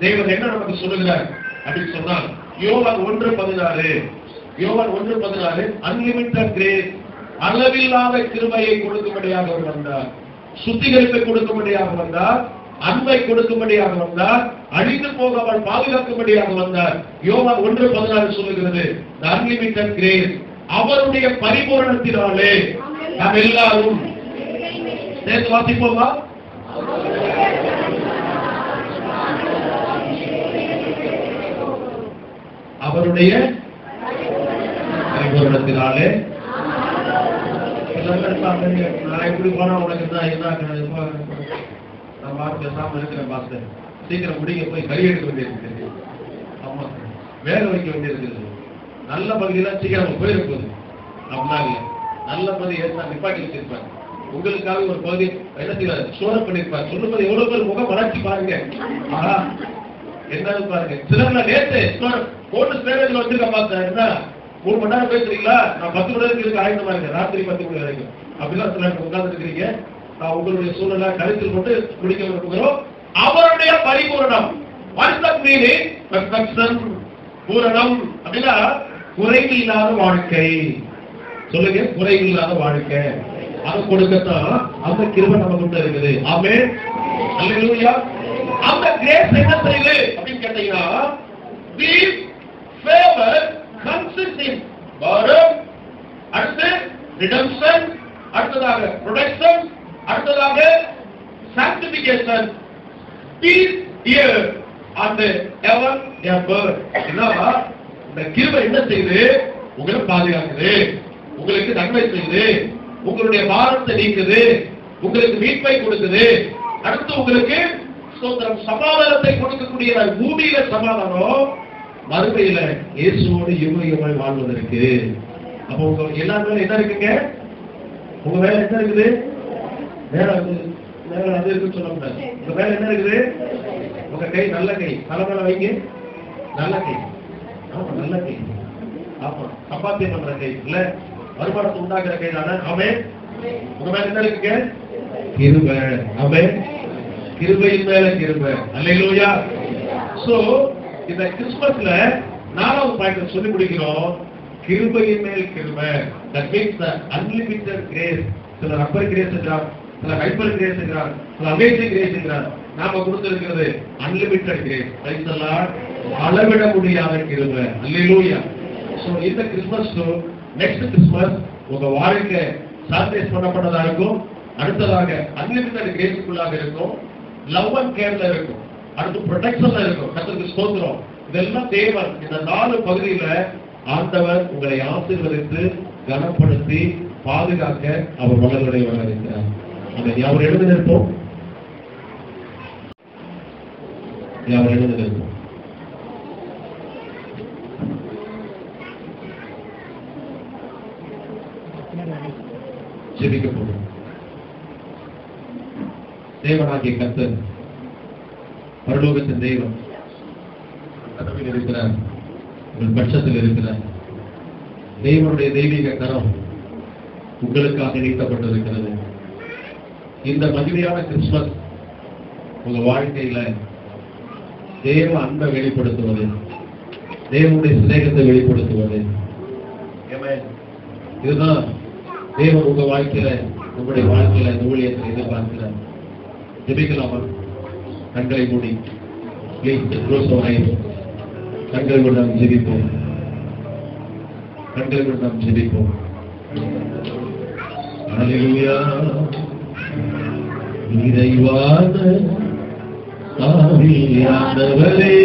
S2: தேவன் என்ன நமக்கு சொல்லுகிறார் அப்படின்னு சொன்னால், யோவான் 1:16, யோவான் 1:16, அன்லிமிட்டட் கிரேஸ், அளவில்லாத கிருபையை கொடுக்கும்படியாக அவர் வந்தார். சுத்திகரிப்பை கொடுக்கும்படியாக வந்தார். அன்பை கொடுக்கும்படியாக வந்தார். அழிந்து போகாமல் பாதுகாக்கும்படியாக வந்தார். யோவான் 1:16 சொல்லுகிறது, அன்லிமிட்டட் கிரேஸ், அவருடைய பரிபூரணத்தினாலே நாம் எல்லாரும் சேர்த்து வாசிப்போமா? அவருடைய பரிபூரணத்தினாலே. நான் எப்படி போனா உனக்கு என்ன நான் பேசாம இருக்கிறேன் பாஸ்டர், சீக்கிரம் முடிக்க போய் கறி எடுக்க வேண்டியிருக்கு. ஆமா, வேக வைக்க வேண்டியிருக்குது. நல்ல பகுதியெல்லாம் சீக்கிரம் போயிருப்போது. அப்படின்னா இல்லை, நல்ல பகுதி ஏற்ற நிப்பாட்டி வச்சிருப்பாரு. உங்களுக்காக ஒரு பகுதி என்ன செய்வார், சோழ பண்ணிருப்பார். சொல்லும்போது எவ்வளவு பேர் முகம் வளர்ச்சி பாருங்க. ஆஹா என்னது பாருங்க. சிலர்ல நேற்று போட்டு ஸ்டேஜ்ல வச்சிருக்க பார்த்தேன். என்ன 3 மணி நேரம் பேசுறீங்களா? நான் 10 மணி நேரம் இருக்கு ஆயுதமா இருக்கேன். ராத்திரி 10 மணி வரைக்கும் அப்படிலாம் சில உட்கார்ந்து இருக்கிறீங்க. நான் உங்களுடைய சூழலை கருத்தில் கொண்டு முடிக்க விரும்புகிறோம். அவருடைய பரிபூரணம், பூரணம் அப்படின்னா குறைவு இல்லாத வாழ்க்கை. சொல்லுங்க, குறைவு இல்லாத வாழ்க்கை. அதை கொடுக்கத்தான் அந்த கிருபை நம்ம கொண்டு இருக்குது. ஆமென், அல்லேலூயா. அந்த கிரேஸ் என்ன செய்யுது அப்படின்னு கேட்டீங்கன்னா, these favor consists in borrow, அடுத்து redemption, அடுத்ததாக protection, அடுத்ததாக sanctification, peace here and ever ever. இந்த கிருபை என்ன செய்யுது? உங்களை பாதுகாக்குது, உங்களுக்கு நன்மை செய்யுது, உங்களுடைய பாரத்தை நீக்குது, உங்களுக்கு மீட்பை கொடுக்குது. அடுத்து உங்களுக்கு சமாதானத்தை கொடுக்கக்கூடிய பூமியில சமாதானம், மறுமையில இயேசுவோடு யுகமாய் வாழ்வதற்கு. அப்ப உங்க எல்லாருமே என்ன இருக்குங்க? உங்க வேலை என்ன இருக்குது? வேலை அது இருக்குன்னு சொல்ல முடியாது. உங்க வேலை என்ன இருக்குது? உங்க கை நல்ல கை, தலைமையில வைங்க. நல்ல கை, ஆமா நல்ல கை. ஆமா, சப்பாத்தியம் பண்ற கை இல்ல, வருமானத்தை உண்டாக்குற கை தானே. ஆமென். உங்க மேல என்ன இருக்குங்க? கிருபை. ஆமென். கிருபையின் மேல கிருபை. அல்லேலூயா. சோ இந்த கிறிஸ்மஸ்ல 4வது பாயிண்ட் சொல்லி முடிக்கிறோம். கிருபையின் மேல் கிருபை. That means the unlimited grace. சில அப்பர் கிரேஸ் என்றார், சில ஹைப்பர் கிரேஸ் என்றார், சில அமேசிங் கிரேஸ் என்றார். நாம கொடுத்திருக்கிறது unlimited grace. Price the Lord. அளவிட முடியாத கிருபை. அல்லேலூயா. சோ இந்த கிறிஸ்மஸ் டு நெக்ஸ்ட் கிறிஸ்மஸ் உங்க வாழ்க்கை சாக்ரிஃபைஸ் பண்ணப்பட்டதா இருக்கும். அடுத்ததாக அன்லிமிட்டட் கிரேஸ்க்குள்ளாக இருக்கும். லவ் அண்ட் கேர்ல இருக்கும். அடுத்து ப்ரொடெக்ஷன்ல இருக்கும். கர்த்தருக்கு ஸ்தோத்திரம். இதெல்லாம் தேவன் இந்த 4 பகுதியில ஆண்டவர் உங்களை ஆசீர்வதித்து கனப்படுத்தி பாதுகாக்க அவர் வல்லவராக இருக்கிறார். அதை யாவர் எழுதி நிற்போம். யாவர் எழுதி நிற்போம். ஜெபிக்க போகிறோம். தேவனாகிய கர்த்தர், பரலோகத்தின் தெய்வம், கதவில் இருக்கிறார், உங்கள் பட்சத்தில் இருக்கிறார். தேவனுடைய தெய்வீக கரம் உங்களுக்காக நீட்டப்பட்டிருக்கிறது. இந்த மகிழ்ச்சியான கிறிஸ்துமஸ் உங்க வாழ்க்கையில தேவ அன்பை வெளிப்படுத்துவது, தேவனுடைய சிநேகத்தை வெளிப்படுத்துவது, இதுதான் தேவன் உங்க வாழ்க்கையில, உங்களுடைய வாழ்க்கையில இந்த ஊழியத்தை எதிர்பார்க்கிறார். ஜெபிக்கலாமா? கண்களை மூடி கண்களை கொண்டு நாம் ஜெபிப்போம். கண்களை கொண்டு நாம் ஜெபிப்போம். அல்லேலூயா. இறைவான ஆவியானவரே,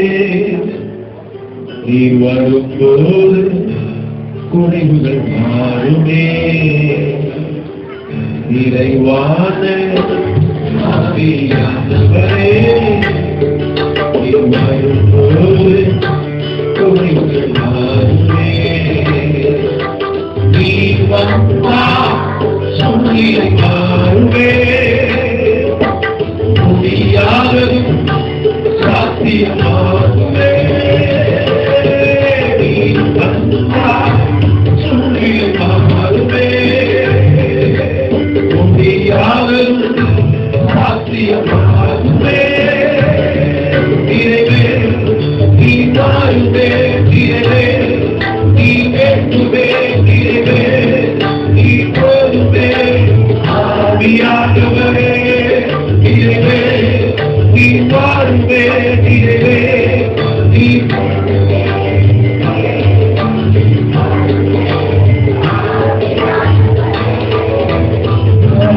S2: நீர் வரும்போது குறைவுகள் மாறுமே. இறைவான ஆவியானவரே, நீர்
S1: வேண்டிடவே நீ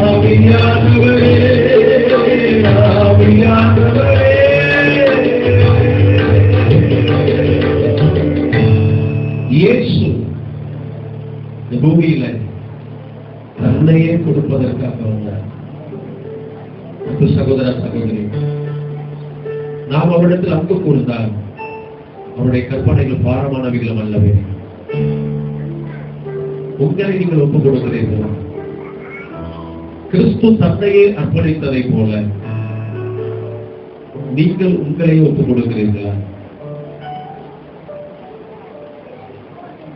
S1: ஆவியானவரே, ஆவியானவரே. இயேசு இந்த பூமியில தன்னையே கொடுப்பதற்காக வந்தார். அன்பு சகோதர சகோதரி, நாம் அவரிடத்தில் அன்பு கூர்ந்தால் அவருடைய கற்பனைகள் பாரமானவைகளும் அல்லவே. உங்களை நீங்கள் ஒப்புக் கொடுக்கிறீர்களா? கிறிஸ்து தன்னையே அர்ப்பணித்ததை போல நீங்கள் உங்களையே ஒப்புக் கொடுக்கிறீர்களா?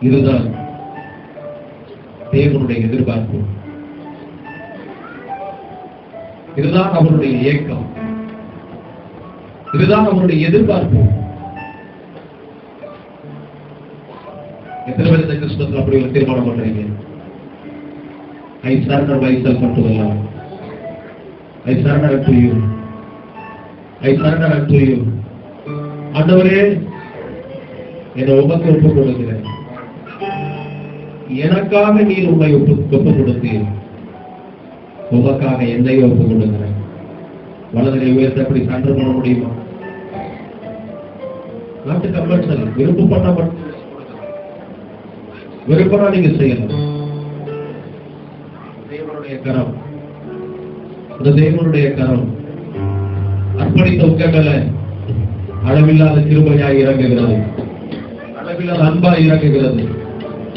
S1: இதுதான் தேவனுடைய எதிர்பார்ப்பு. இதுதான் அவருடைய ஏக்கம். இதுதான் அவருடைய எதிர்பார்ப்பு. எத்தனை பேர் இந்த கிறிஸ்துவத்தில் அப்படி ஒரு தீர்மானம் பண்றீங்க? I surrender myself unto the Lord. I surrender unto you. I surrender unto you. ஆண்டவரே, என்னை உமக்கு ஒப்புக் கொடுக்கிறேன். எனக்காக நீர் உண்மை ஒப்புக் கொடுத்தீர், உமக்காக என்னையே ஒப்புக் கொடுக்கிறேன். வலதினை உயர்த்த அப்படி சான்று பண்ண முடியுமா? நாட்டு கம்பல்சரி. விருப்பம்னா நீங்க செய்யலாம். தேவனுடைய கரம், அந்த தேவனுடைய கரம் அர்ப்பணித்த உக்கங்களை அளவில்லாத கிருபையாய் இறங்குகிறது, அளவில்லாத அன்பாய் இறங்குகிறது,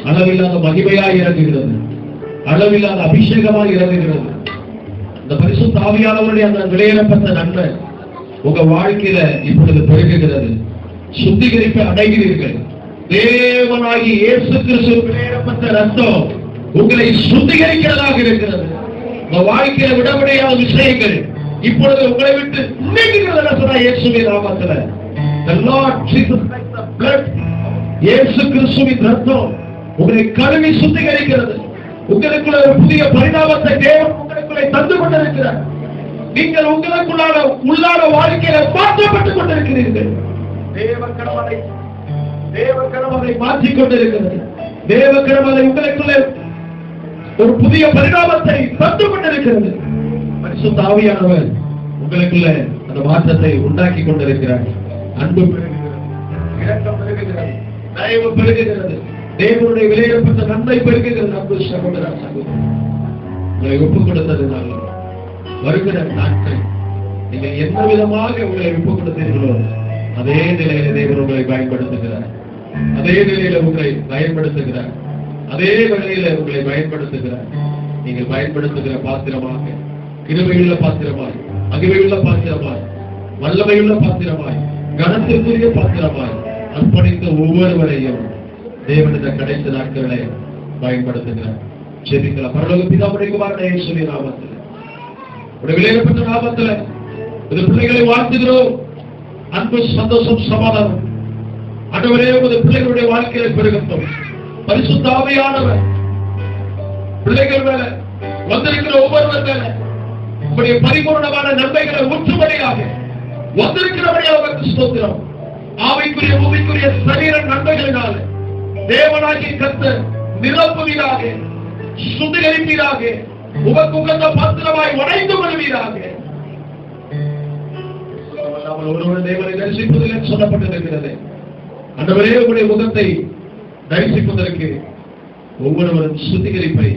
S1: அளவில்லாத மகிமையாய் இறங்குகிறது, அளவில்லாத அபிஷேகமாய் இறங்குகிறது. இந்த பரிசுத்த ஆவியானவருடைய அந்த விலையிடப்பட்ட நன்மை உங்க வாழ்க்கையில இப்பொழுது பெருகுகிறது. சுத்திகரிப்பை அடைகிறீர்கள். தேவனாகி இயேசு கிறிஸ்து விலையிடப்பட்ட ரத்தம் உங்களை சுத்திகரிக்கிறதாக இருக்கிறது. உங்க வாழ்க்கையில விடமுடியாத விஷயங்கள் இப்பொழுது உங்களை விட்டு நீங்குகிறது. இயேசுவின் நாமத்தில் the Lord Jesus Christ, the blood, இயேசு கிறிஸ்துவின் ரத்தம் உங்களை கழுவி சுத்திகரிக்கிறது. உங்களுக்குள்ள ஒரு புதிய பரிணாமத்தை தேவன் உங்களுக்குள்ளே தந்து கொண்டிருக்கிறார். நீங்கள் உங்களுக்குள்ளான உள்ளான வாழ்க்கையில மாற்றப்பட்டுக் கொண்டிருக்கிறீர்கள். தேவக்கரமதை மாற்றிக் கொண்டிருக்கிறது. தேவக்கரமதை உங்களுக்குள்ளே ஒரு புதிய பரிணாமத்தை தந்து கொண்டிருக்கிறது. பரிசுத்த ஆவியானவர் உங்களுக்குள்ள அந்த மாற்றத்தை உண்டாக்கி கொண்டிருக்கிறார். அன்பு பெருகுகிறது, இரக்கம் பெருகுகிறது, தயவு பெருகுகிறது, தேவனுடைய விலையிடப்பட்ட நன்மை பெருகுகிறது. அன்பு சகோதர சகோதரி, உங்களை ஒப்புக் கொடுத்ததுனால வருகிற நாட்கள் நீங்கள் எந்த விதமாக உங்களை ஒப்புக் கொடுத்தீர்களோ அதே நிலையில தேவன் உங்களை பயன்படுத்துகிறார். அதே நிலையில உங்களை பயன்படுத்துகிறார். அதே வேளையில உங்களை பயன்படுத்துகிறார். நீங்கள் பயன்படுத்துகிற பாத்திரமாக, கிருபையுள்ள பாத்திரமாய், மகிமையுள்ள பாத்திரமாய், வல்லமையுள்ள பாத்திரமாய், கனத்திற்குரிய பாத்திரமாய் அர்ப்பணித்த ஒவ்வொருவரையும் தேவன் இந்த கடைசி நாட்களை பயன்படுத்துகிறார். ஜெபிக்கலாம். பரலோக பிதாவுடைய குமாரனே இயேசுவின் நாமத்தில், உடைய விலையிடப்பட்ட நாமத்தில் இந்த பிள்ளைகளை வாழ்த்துகிறோம். அன்பு, சந்தோஷம், சமாதானம் ஆண்டவரே உமது பிள்ளைகளுடைய வாழ்க்கையை பெருகட்டும். பரிசுத்த ஆவியானவர் பிள்ளைகள் மேல வந்திருக்கிற ஒவ்வொருவர் மேல உங்களுடைய பரிபூர்ணமான நன்மைகளை ஊற்றும்படியாக வந்திருக்கிறபடியாக ஸ்தோத்திரம். ஆவிக்குரிய பூமிக்குரிய சரீர நன்மைகளினால தேவனாகிய கர்த்தர் நிரப்புவீராக, சுத்திகரிப்பீராக, உமக்கு உகந்த பாத்திரமாய் உடைந்து கொள்வீராக. ஒருவர் தேவனை தரிசிப்பதில் சொல்லப்பட்டிருக்கிறது. ஆண்டவரே உங்களுடைய முகத்தை தரிசிப்பதற்கு ஒவ்வொருவரும் சுத்திகரிப்பை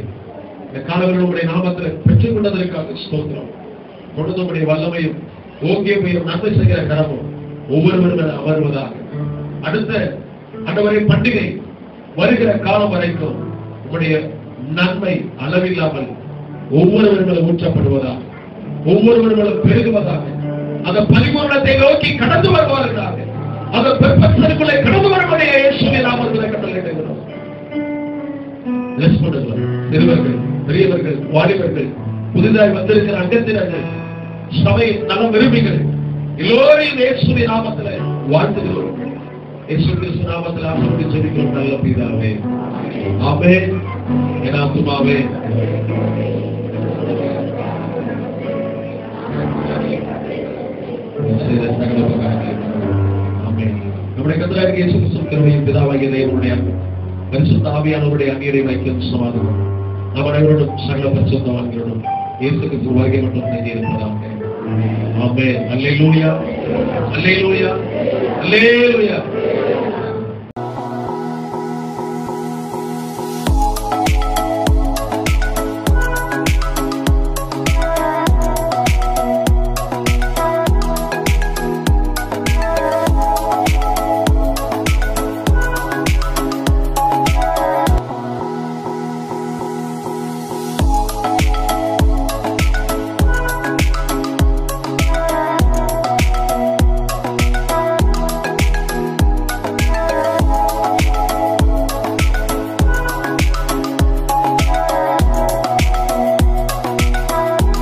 S1: இந்த காலவர்களுடைய நாமத்தில் பெற்றுக் கொண்டதற்காக ஸ்தோத்திரம். கொடுத்தவருடைய வல்லமையும் ஓங்கியமையும் நன்மை செய்கிற கரமும் ஒவ்வொருவரும் அமர்வதாக. அடுத்த ஆண்டவரே பண்டிகை வருகிற காலம் வரைக்கும் உங்களுடைய நன்மை அளவில்லாமல் ஒவ்வொருவர்களும் ஊற்றப்படுவதாக, ஒவ்வொருவர்களும் பெருகுவதாக, அந்த பரிபூரணத்தை நோக்கி கடந்து வருவார்களாக, அந்த பெருப்பத்திற்குள்ளே கடந்து வருவதை இயேசுவின் நாமத்தில் கட்டளையிடுகிறோம். சிறுவர்கள், பெரியவர்கள், வாலிபர்கள், புதிதாய் வந்திருக்கிற அங்கத்தினர்கள், சபை நலம் விரும்பிகள் எல்லோரையும் இயேசுவின் நாமத்தில் வாழ்த்துகிறோம். இயேசு கிறிஸ்து நாமத்தில் ஆசீர்வதித்து ஜெபிக்கிறோம் நல்ல பிதாவே. ஆமென். என் ஆத்துமாவே செய்த சகல உபகாரங்களுக்காக ஆமென். நம்முடைய கர்த்தராகிய இயேசு கிறிஸ்துவின் கிருபையும் பிதாவாகிய தேவனுடைய அன்பும் பரிசுத்த ஆவியானவருடைய அந்நியரை வைக்கும் சமாதானம் நம் அனைவரோடும் சகல பரிசுத்தவான்களோடும் இயேசு கிறிஸ்து வருகை மட்டும் தங்கியிருப்பதாக. ஆமென். அல்லேலூயா, அல்லேலூயா, அல்லேலூயா.